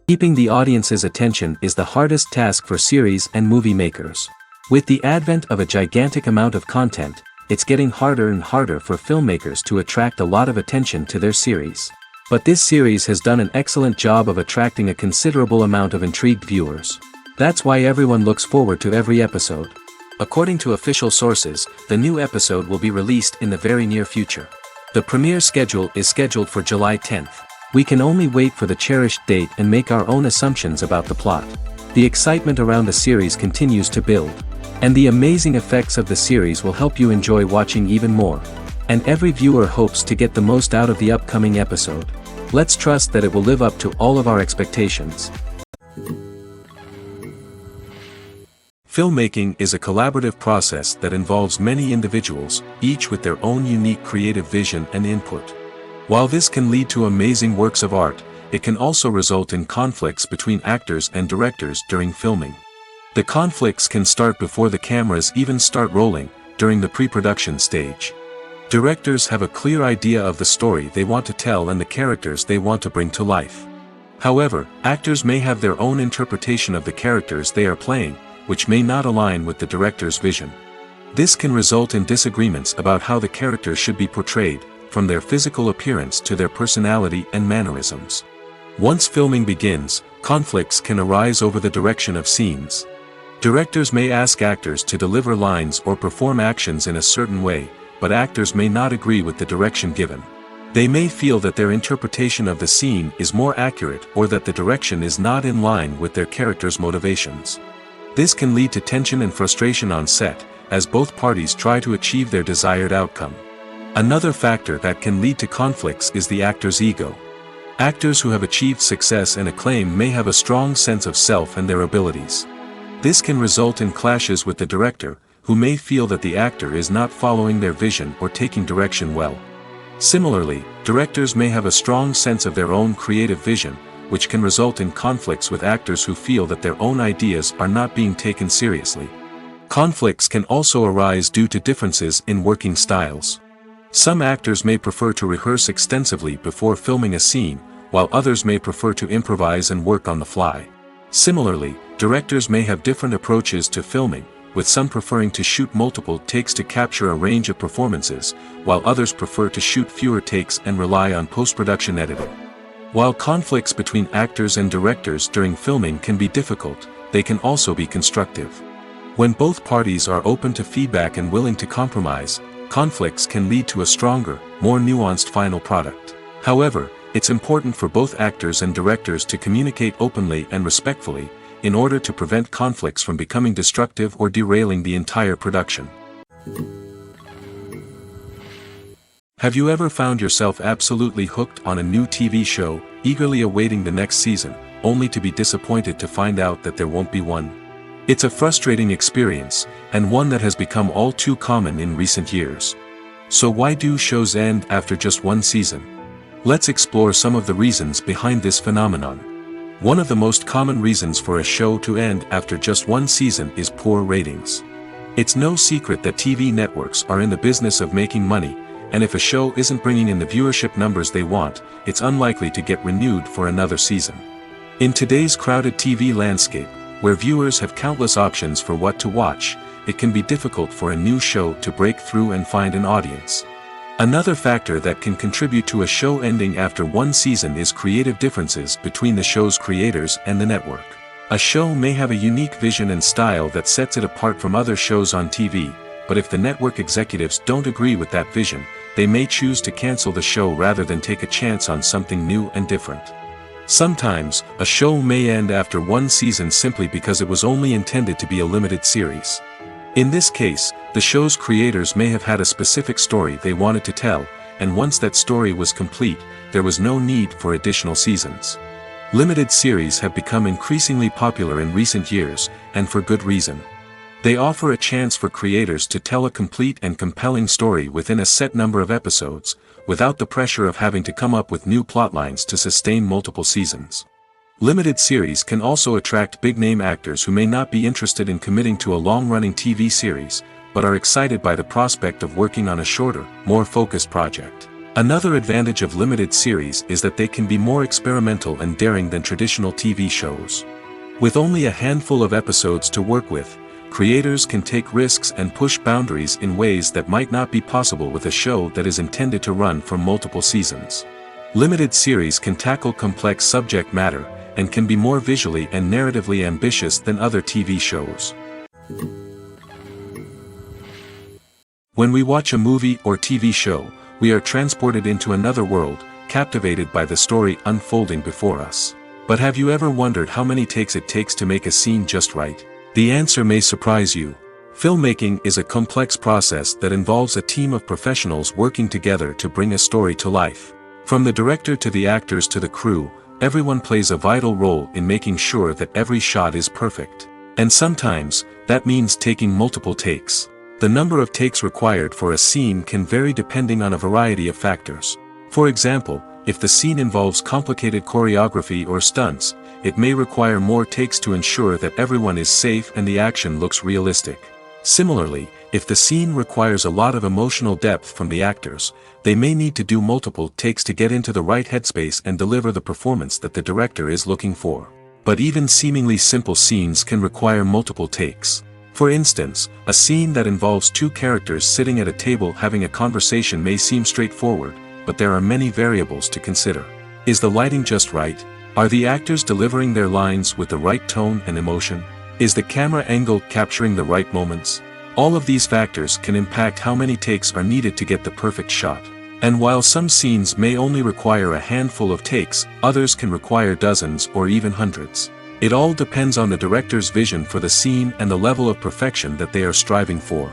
Keeping the audience's attention is the hardest task for series and movie makers. With the advent of a gigantic amount of content, it's getting harder and harder for filmmakers to attract a lot of attention to their series. But this series has done an excellent job of attracting a considerable amount of intrigued viewers. That's why everyone looks forward to every episode. According to official sources, the new episode will be released in the very near future. The premiere schedule is scheduled for July 10th. We can only wait for the cherished date and make our own assumptions about the plot. The excitement around the series continues to build. And the amazing effects of the series will help you enjoy watching even more. And every viewer hopes to get the most out of the upcoming episode. Let's trust that it will live up to all of our expectations. Filmmaking is a collaborative process that involves many individuals, each with their own unique creative vision and input. While this can lead to amazing works of art, it can also result in conflicts between actors and directors during filming. The conflicts can start before the cameras even start rolling, during the pre-production stage. Directors have a clear idea of the story they want to tell and the characters they want to bring to life. However, actors may have their own interpretation of the characters they are playing, which may not align with the director's vision. This can result in disagreements about how the characters should be portrayed, from their physical appearance to their personality and mannerisms. Once filming begins, conflicts can arise over the direction of scenes. Directors may ask actors to deliver lines or perform actions in a certain way, but actors may not agree with the direction given. They may feel that their interpretation of the scene is more accurate or that the direction is not in line with their character's motivations. This can lead to tension and frustration on set, as both parties try to achieve their desired outcome. Another factor that can lead to conflicts is the actor's ego. Actors who have achieved success and acclaim may have a strong sense of self and their abilities. This can result in clashes with the director, who may feel that the actor is not following their vision or taking direction well. Similarly, directors may have a strong sense of their own creative vision, which can result in conflicts with actors who feel that their own ideas are not being taken seriously. Conflicts can also arise due to differences in working styles. Some actors may prefer to rehearse extensively before filming a scene, while others may prefer to improvise and work on the fly. Similarly, directors may have different approaches to filming, with some preferring to shoot multiple takes to capture a range of performances, while others prefer to shoot fewer takes and rely on post-production editing. While conflicts between actors and directors during filming can be difficult, they can also be constructive. When both parties are open to feedback and willing to compromise, conflicts can lead to a stronger, more nuanced final product. However, it's important for both actors and directors to communicate openly and respectfully, in order to prevent conflicts from becoming destructive or derailing the entire production. Have you ever found yourself absolutely hooked on a new TV show, eagerly awaiting the next season, only to be disappointed to find out that there won't be one? It's a frustrating experience, and one that has become all too common in recent years. So why do shows end after just one season? Let's explore some of the reasons behind this phenomenon. One of the most common reasons for a show to end after just one season is poor ratings. It's no secret that TV networks are in the business of making money, and if a show isn't bringing in the viewership numbers they want, it's unlikely to get renewed for another season. In today's crowded TV landscape, where viewers have countless options for what to watch, it can be difficult for a new show to break through and find an audience. Another factor that can contribute to a show ending after one season is creative differences between the show's creators and the network. A show may have a unique vision and style that sets it apart from other shows on TV, but if the network executives don't agree with that vision, they may choose to cancel the show rather than take a chance on something new and different. Sometimes, a show may end after one season simply because it was only intended to be a limited series. In this case, the show's creators may have had a specific story they wanted to tell, and once that story was complete, there was no need for additional seasons. Limited series have become increasingly popular in recent years, and for good reason. They offer a chance for creators to tell a complete and compelling story within a set number of episodes, without the pressure of having to come up with new plotlines to sustain multiple seasons. Limited series can also attract big-name actors who may not be interested in committing to a long-running TV series, but are excited by the prospect of working on a shorter, more focused project. Another advantage of limited series is that they can be more experimental and daring than traditional TV shows. With only a handful of episodes to work with, creators can take risks and push boundaries in ways that might not be possible with a show that is intended to run for multiple seasons. Limited series can tackle complex subject matter, and can be more visually and narratively ambitious than other TV shows. When we watch a movie or TV show, we are transported into another world, captivated by the story unfolding before us. But have you ever wondered how many takes it takes to make a scene just right? The answer may surprise you. Filmmaking is a complex process that involves a team of professionals working together to bring a story to life. From the director to the actors to the crew, everyone plays a vital role in making sure that every shot is perfect. And sometimes, that means taking multiple takes. The number of takes required for a scene can vary depending on a variety of factors. For example, if the scene involves complicated choreography or stunts, it may require more takes to ensure that everyone is safe and the action looks realistic. Similarly, if the scene requires a lot of emotional depth from the actors, they may need to do multiple takes to get into the right headspace and deliver the performance that the director is looking for. But even seemingly simple scenes can require multiple takes. For instance, a scene that involves two characters sitting at a table having a conversation may seem straightforward, but there are many variables to consider. Is the lighting just right? Are the actors delivering their lines with the right tone and emotion? Is the camera angle capturing the right moments? All of these factors can impact how many takes are needed to get the perfect shot. And while some scenes may only require a handful of takes, others can require dozens or even hundreds. It all depends on the director's vision for the scene and the level of perfection that they are striving for.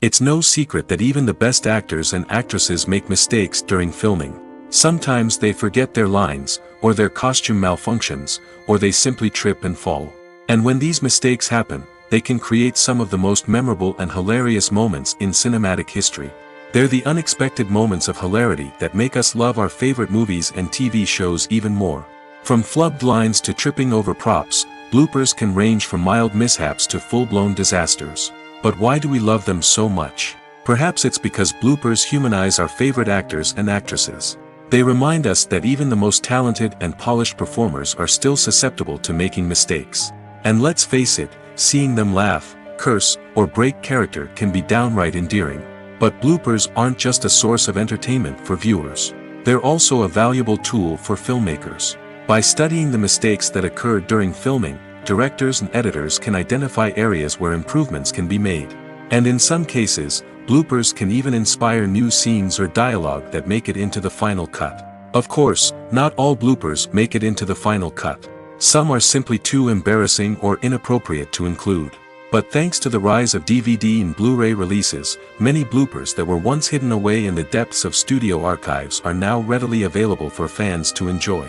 It's no secret that even the best actors and actresses make mistakes during filming. Sometimes they forget their lines, or their costume malfunctions, or they simply trip and fall. And when these mistakes happen, they can create some of the most memorable and hilarious moments in cinematic history. They're the unexpected moments of hilarity that make us love our favorite movies and TV shows even more. From flubbed lines to tripping over props, bloopers can range from mild mishaps to full-blown disasters. But why do we love them so much? Perhaps it's because bloopers humanize our favorite actors and actresses. They remind us that even the most talented and polished performers are still susceptible to making mistakes. And let's face it, seeing them laugh, curse, or break character can be downright endearing. But bloopers aren't just a source of entertainment for viewers. They're also a valuable tool for filmmakers. By studying the mistakes that occurred during filming, directors and editors can identify areas where improvements can be made. And in some cases, bloopers can even inspire new scenes or dialogue that make it into the final cut. Of course, not all bloopers make it into the final cut. Some are simply too embarrassing or inappropriate to include. But thanks to the rise of DVD and Blu-ray releases, many bloopers that were once hidden away in the depths of studio archives are now readily available for fans to enjoy.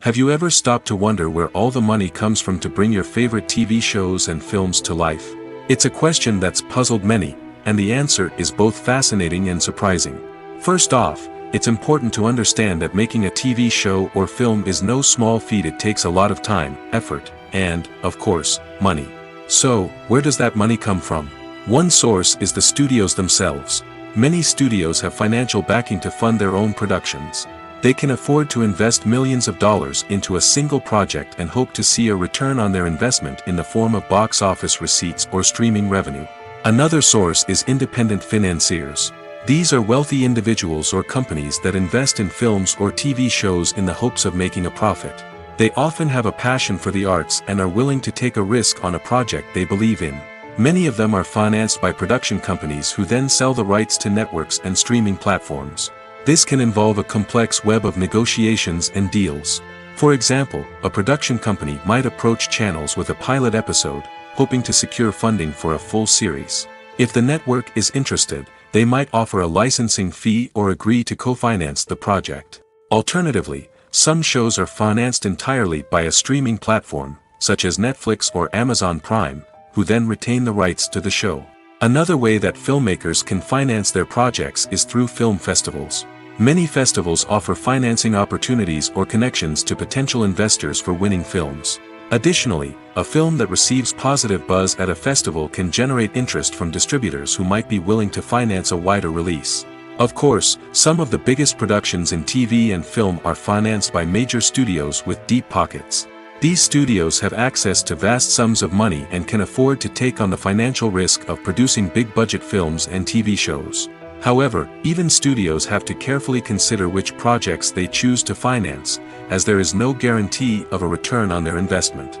Have you ever stopped to wonder where all the money comes from to bring your favorite TV shows and films to life? It's a question that's puzzled many, and the answer is both fascinating and surprising. First off, it's important to understand that making a TV show or film is no small feat. It takes a lot of time, effort, and, of course, money. So, where does that money come from? One source is the studios themselves. Many studios have financial backing to fund their own productions. They can afford to invest millions of dollars into a single project and hope to see a return on their investment in the form of box office receipts or streaming revenue. Another source is independent financiers. These are wealthy individuals or companies that invest in films or TV shows in the hopes of making a profit. They often have a passion for the arts and are willing to take a risk on a project they believe in. Many of them are financed by production companies who then sell the rights to networks and streaming platforms. This can involve a complex web of negotiations and deals. For example, a production company might approach channels with a pilot episode, hoping to secure funding for a full series. If the network is interested, they might offer a licensing fee or agree to co-finance the project. Alternatively, some shows are financed entirely by a streaming platform, such as Netflix or Amazon Prime, who then retain the rights to the show. Another way that filmmakers can finance their projects is through film festivals. Many festivals offer financing opportunities or connections to potential investors for winning films. Additionally, a film that receives positive buzz at a festival can generate interest from distributors who might be willing to finance a wider release. Of course, some of the biggest productions in TV and film are financed by major studios with deep pockets. These studios have access to vast sums of money and can afford to take on the financial risk of producing big-budget films and TV shows. However, even studios have to carefully consider which projects they choose to finance, as there is no guarantee of a return on their investment.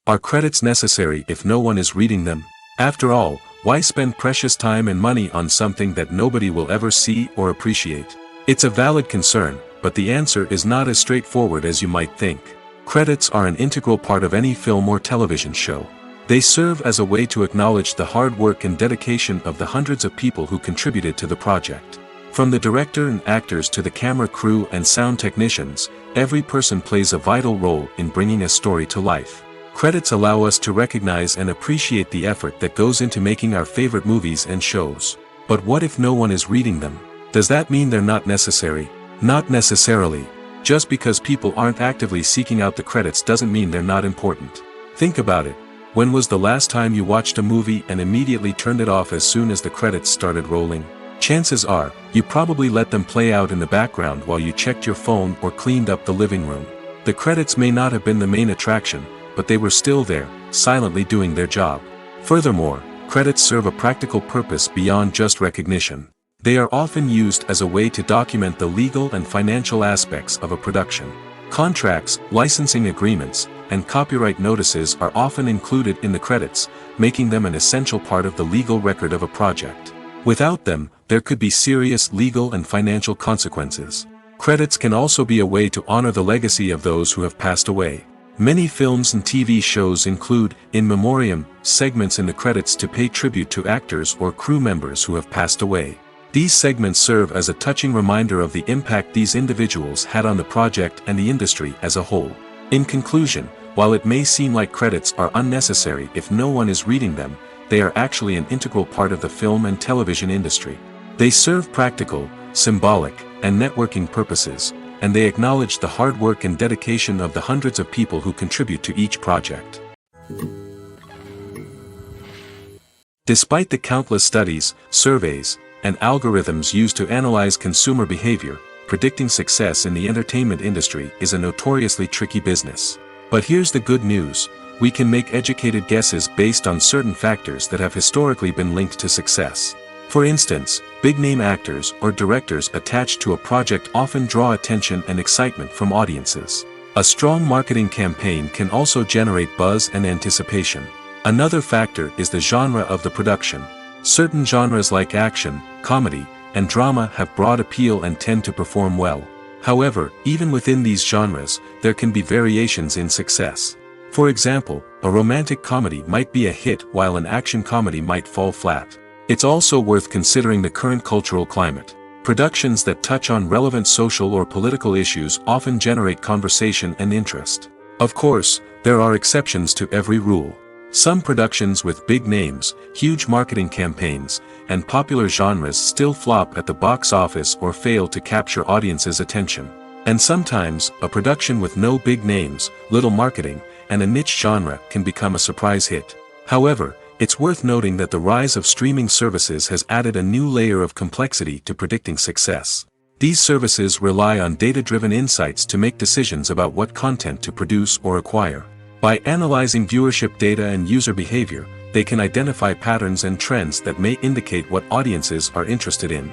Are credits necessary if no one is reading them? After all, why spend precious time and money on something that nobody will ever see or appreciate? It's a valid concern, but the answer is not as straightforward as you might think. Credits are an integral part of any film or television show. They serve as a way to acknowledge the hard work and dedication of the hundreds of people who contributed to the project. From the director and actors to the camera crew and sound technicians, every person plays a vital role in bringing a story to life. Credits allow us to recognize and appreciate the effort that goes into making our favorite movies and shows. But what if no one is reading them? Does that mean they're not necessary? Not necessarily. Just because people aren't actively seeking out the credits doesn't mean they're not important. Think about it. When was the last time you watched a movie and immediately turned it off as soon as the credits started rolling? Chances are, you probably let them play out in the background while you checked your phone or cleaned up the living room. The credits may not have been the main attraction, but they were still there, silently doing their job. Furthermore, credits serve a practical purpose beyond just recognition. They are often used as a way to document the legal and financial aspects of a production. Contracts, licensing agreements, and copyright notices are often included in the credits, making them an essential part of the legal record of a project. Without them, there could be serious legal and financial consequences. Credits can also be a way to honor the legacy of those who have passed away. Many films and TV shows include, in memoriam, segments in the credits to pay tribute to actors or crew members who have passed away. These segments serve as a touching reminder of the impact these individuals had on the project and the industry as a whole. In conclusion, while it may seem like credits are unnecessary if no one is reading them, they are actually an integral part of the film and television industry. They serve practical, symbolic, and networking purposes, and they acknowledge the hard work and dedication of the hundreds of people who contribute to each project. Despite the countless studies, surveys, and algorithms used to analyze consumer behavior, predicting success in the entertainment industry is a notoriously tricky business. But here's the good news: we can make educated guesses based on certain factors that have historically been linked to success. For instance, big-name actors or directors attached to a project often draw attention and excitement from audiences. A strong marketing campaign can also generate buzz and anticipation. Another factor is the genre of the production. Certain genres like action, comedy, and drama have broad appeal and tend to perform well. However, even within these genres, there can be variations in success. For example, a romantic comedy might be a hit while an action comedy might fall flat. It's also worth considering the current cultural climate. Productions that touch on relevant social or political issues often generate conversation and interest. Of course, there are exceptions to every rule. Some productions with big names, huge marketing campaigns, and popular genres still flop at the box office or fail to capture audiences' attention. And sometimes, a production with no big names, little marketing, and a niche genre can become a surprise hit. However, it's worth noting that the rise of streaming services has added a new layer of complexity to predicting success. These services rely on data-driven insights to make decisions about what content to produce or acquire. By analyzing viewership data and user behavior, they can identify patterns and trends that may indicate what audiences are interested in.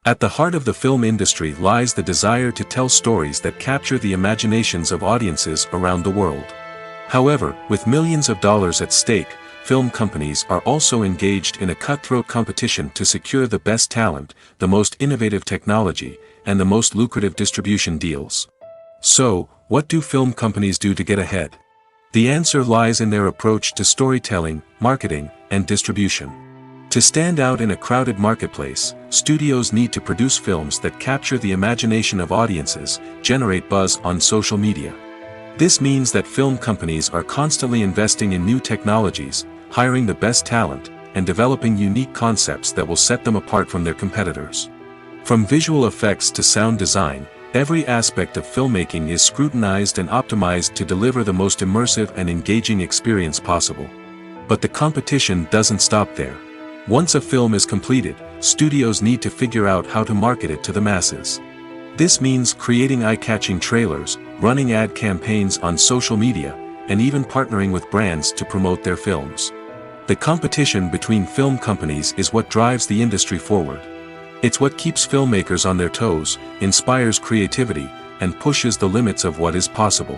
At the heart of the film industry lies the desire to tell stories that capture the imaginations of audiences around the world. However, with millions of dollars at stake, film companies are also engaged in a cutthroat competition to secure the best talent, the most innovative technology, and the most lucrative distribution deals. So, what do film companies do to get ahead? The answer lies in their approach to storytelling, marketing, and distribution. To stand out in a crowded marketplace, studios need to produce films that capture the imagination of audiences, generate buzz on social media. This means that film companies are constantly investing in new technologies, hiring the best talent, and developing unique concepts that will set them apart from their competitors. From visual effects to sound design, every aspect of filmmaking is scrutinized and optimized to deliver the most immersive and engaging experience possible. But the competition doesn't stop there. Once a film is completed, studios need to figure out how to market it to the masses. This means creating eye-catching trailers, running ad campaigns on social media, and even partnering with brands to promote their films. The competition between film companies is what drives the industry forward. It's what keeps filmmakers on their toes, inspires creativity, and pushes the limits of what is possible.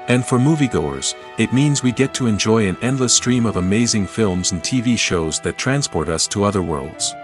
And for moviegoers, it means we get to enjoy an endless stream of amazing films and TV shows that transport us to other worlds.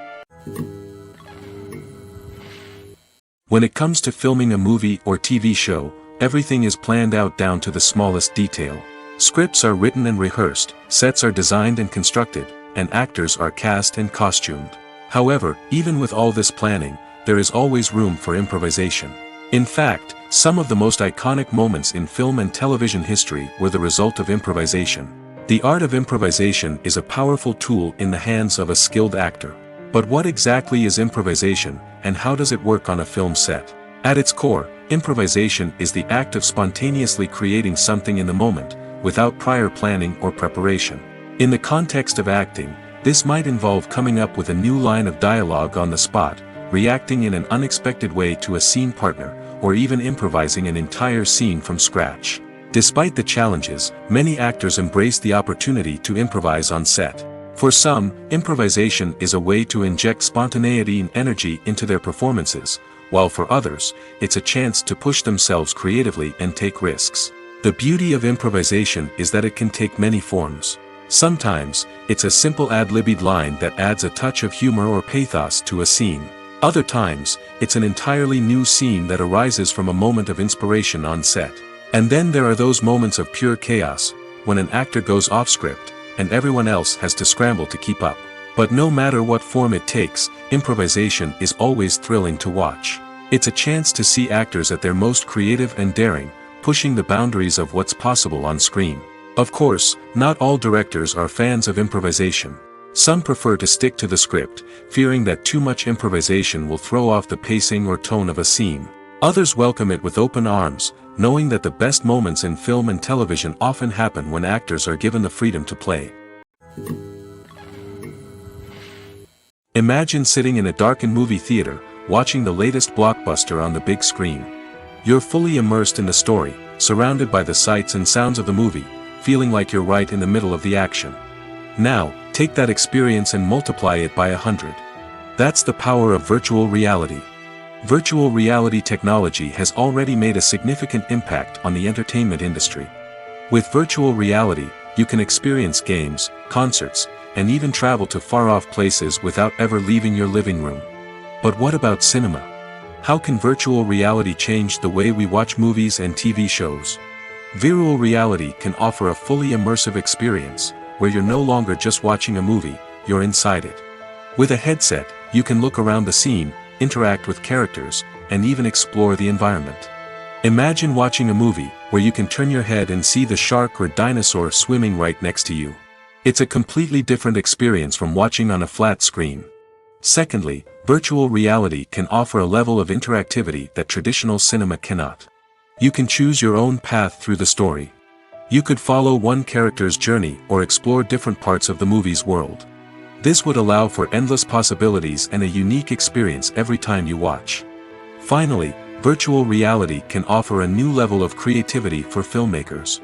When it comes to filming a movie or TV show, everything is planned out down to the smallest detail. Scripts are written and rehearsed, sets are designed and constructed, and actors are cast and costumed. However, even with all this planning, there is always room for improvisation. In fact, some of the most iconic moments in film and television history were the result of improvisation. The art of improvisation is a powerful tool in the hands of a skilled actor. But what exactly is improvisation, and how does it work on a film set? At its core, improvisation is the act of spontaneously creating something in the moment, without prior planning or preparation. In the context of acting, this might involve coming up with a new line of dialogue on the spot, reacting in an unexpected way to a scene partner, or even improvising an entire scene from scratch. Despite the challenges, many actors embrace the opportunity to improvise on set. For some, improvisation is a way to inject spontaneity and energy into their performances, while for others, it's a chance to push themselves creatively and take risks. The beauty of improvisation is that it can take many forms. Sometimes, it's a simple ad-libbed line that adds a touch of humor or pathos to a scene. Other times, it's an entirely new scene that arises from a moment of inspiration on set. And then there are those moments of pure chaos, when an actor goes off script, and everyone else has to scramble to keep up. But no matter what form it takes, improvisation is always thrilling to watch. It's a chance to see actors at their most creative and daring, pushing the boundaries of what's possible on screen. Of course, not all directors are fans of improvisation. Some prefer to stick to the script, fearing that too much improvisation will throw off the pacing or tone of a scene. Others welcome it with open arms, knowing that the best moments in film and television often happen when actors are given the freedom to play. Imagine sitting in a darkened movie theater, watching the latest blockbuster on the big screen. You're fully immersed in the story, surrounded by the sights and sounds of the movie, feeling like you're right in the middle of the action. Now, take that experience and multiply it by 100. That's the power of virtual reality. Virtual reality technology has already made a significant impact on the entertainment industry. With virtual reality, you can experience games, concerts, and even travel to far-off places without ever leaving your living room. But what about cinema? How can virtual reality change the way we watch movies and TV shows? Virtual reality can offer a fully immersive experience, where you're no longer just watching a movie, you're inside it. With a headset, you can look around the scene, interact with characters, and even explore the environment. Imagine watching a movie, where you can turn your head and see the shark or dinosaur swimming right next to you. It's a completely different experience from watching on a flat screen. Secondly, virtual reality can offer a level of interactivity that traditional cinema cannot. You can choose your own path through the story. You could follow one character's journey or explore different parts of the movie's world. This would allow for endless possibilities and a unique experience every time you watch. Finally, virtual reality can offer a new level of creativity for filmmakers.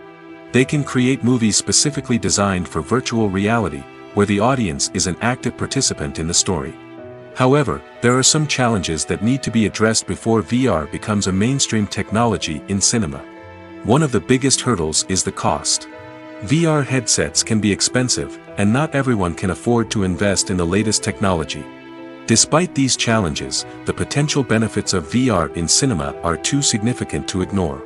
They can create movies specifically designed for virtual reality, where the audience is an active participant in the story. However, there are some challenges that need to be addressed before VR becomes a mainstream technology in cinema. One of the biggest hurdles is the cost. VR headsets can be expensive, and not everyone can afford to invest in the latest technology. Despite these challenges, the potential benefits of VR in cinema are too significant to ignore.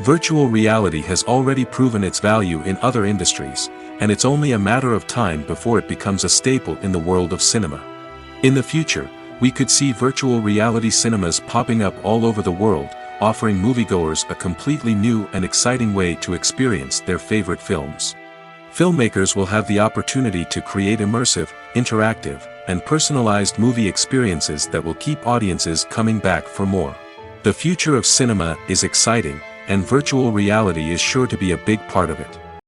Virtual reality has already proven its value in other industries, and it's only a matter of time before it becomes a staple in the world of cinema. In the future, we could see virtual reality cinemas popping up all over the world, offering moviegoers a completely new and exciting way to experience their favorite films. Filmmakers will have the opportunity to create immersive, interactive, and personalized movie experiences that will keep audiences coming back for more. The future of cinema is exciting, and virtual reality is sure to be a big part of it.